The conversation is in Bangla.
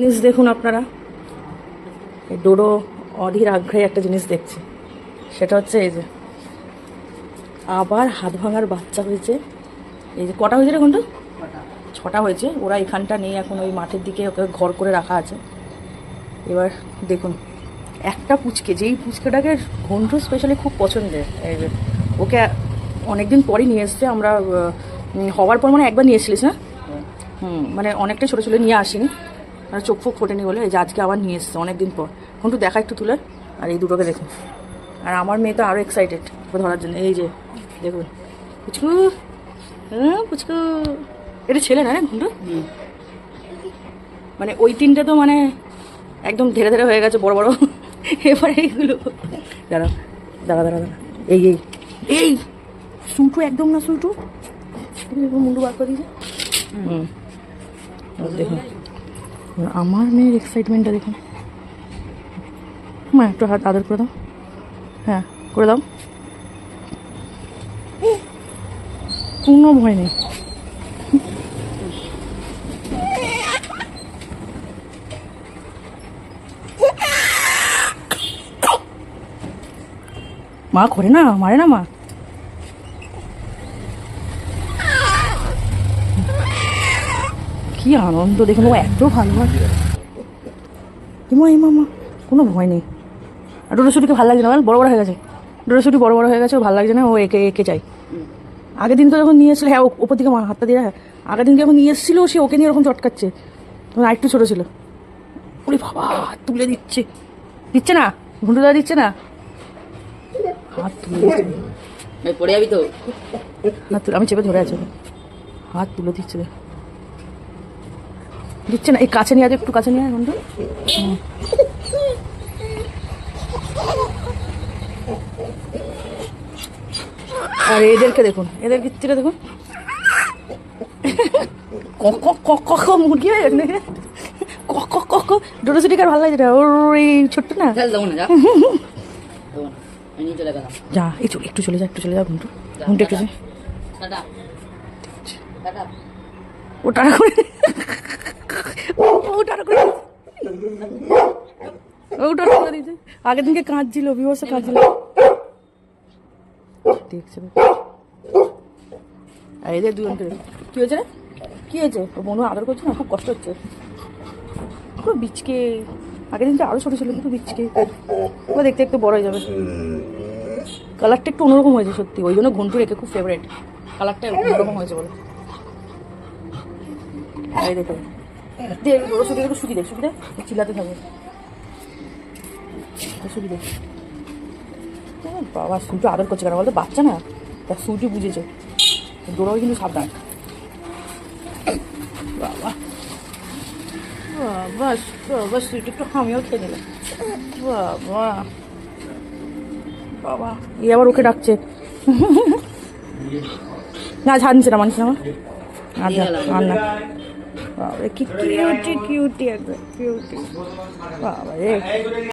জিনিস দেখুন আপনারা, এই ডোডো অধীর আগ্রহে একটা জিনিস দেখছে, সেটা হচ্ছে এই যে আবার হাত ভাঙার বাচ্চা হয়েছে। এই যে কটা হয়েছে রে ঘন্টা? 6টা হয়েছে। ওরা এখানটা নেই এখন, ওই মাঠের দিকে ওকে ঘর করে রাখা আছে। এবার দেখুন একটা পুচকে, যেই পুচকেটাকে ঘন্টু স্পেশালি খুব পছন্দের, এই যে ওকে অনেকদিন পরই নিয়ে এসছে। আমরা হওয়ার পর মানে একবার নিয়ে এসছিলিস না? মানে অনেকটাই ছোটো ছোটো নিয়ে আসিনি, মানে চোখ ফোক ফোটেনি বলে। এই যে আজকে আবার নিয়ে এসছে অনেকদিন পর। ঘন্টু দেখা একটু তুলে, আর এই দুটোকে দেখুন। আর আমার মেয়ে তো আরও এক্সাইটেড ধরার জন্য। এই যে দেখুন পুচকু, পুচকু। এটা ছেলে না রে ঘন্টু? মানে ওই তিনটে তো মানে একদম ধীরে ধীরে হয়ে গেছে বড় বড়। এবারে এইগুলো দাঁড়া দাঁড়া দাঁড়া দাঁড়া, এই এই এই সুটু একদম না, সুটু মুন্ডু বার করে দিয়েছে। দেখুন আমার মেয়ের এক্সাইটমেন্টটা দেখুন। মা একটু হাত আদর করে দাও, হ্যাঁ করে দাও। কোনো ভয় নেই। মা করে না, মারে না মা। কি আনন্দ দেখুন, ও এত ভালো হয়। এমা এমা মা, কোনো ভয় নেই। আর ডোডোশুটিকে ভালো লাগছে না, বড় বড় হয়ে গেছে। ডোডোশুটি বড় বড় হয়ে গেছে, ও ভালো লাগছে না, ও একে একে চাই। আগের দিন তো যখন নিয়ে এসেছিল, হ্যাঁ ওপর দিকে হাতটা দিয়ে, হ্যাঁ আগের দিন যখন নিয়ে এসেছিল সে ওকে নিয়ে ওরকম চটকাচ্ছে, তখন আরেকটু ছোটো ছিল। ওরে বাবা, হাত তুলে দিচ্ছে, দিচ্ছে না ঘুন্টু দেওয়া দিচ্ছে না, হাত তুলে দিচ্ছে। পড়ে যাবি তো। হাত তুলে, আমি চেপে ধরে আছি, হাত তুলে দিচ্ছে, দিচ্ছে না। এই কাছে নিয়ে আছে, একটু কাছে নিয়ে ঘন্টু। আর এদেরকে দেখুন, এদের ভিত্তিটা দেখুন, মুরগি হয়ে গেছে নাকি? ডোডোশুটিকে আর ভালো লাগছে না, ওর এই ছোট্ট না। যা এই চলে, একটু চলে যা, একটু চলে যা ঘন্টু, ঘন্টু একটু ও টাটা করে, ও টাটা করে, ও টাটা করে দিয়েছে। আগের দিনকে কাঁদছিল, বিভৎস কাঁদছিল, দেখছে। আর এদের দুজনকে কি হয়েছে রে, কি হয়েছে? ও মনে আদর করছে না, খুব কষ্ট হচ্ছে, খুব বিচকে। আগের দিন তো আরও ছোটো ছিল, কিন্তু বিচকে। ও দেখতে একটু বড় হয়ে যাবে। কালারটা একটু অন্যরকম হয়েছে সত্যি, ওই জন্য ঘন্টু রেখে খুব ফেভারিট, কালারটা অন্যরকম হয়েছে বলে। এই দেখো, দেখ বড় ছুটি, একটু শুকি দেখ, শুকি দেখ, চিল্লাতে থাকবে, শুকি দেখ। বাবা সুটু আদর করছে কেন বলতো, বাচ্চা না, তা সুটু বুঝেছে। দৌড়াবে কিন্তু সাবধান। বাবা বাবা বাবা, সুইট একটু আমিও খেয়ে নিলাম। বাবা বাবা, এ আবার ওকে ডাকছে। না ঝাড়ছে না, মানছে না, আচ্ছা আর না। বাবা কি কিউটি কিউটি একদম, কিউটি বাবা রে।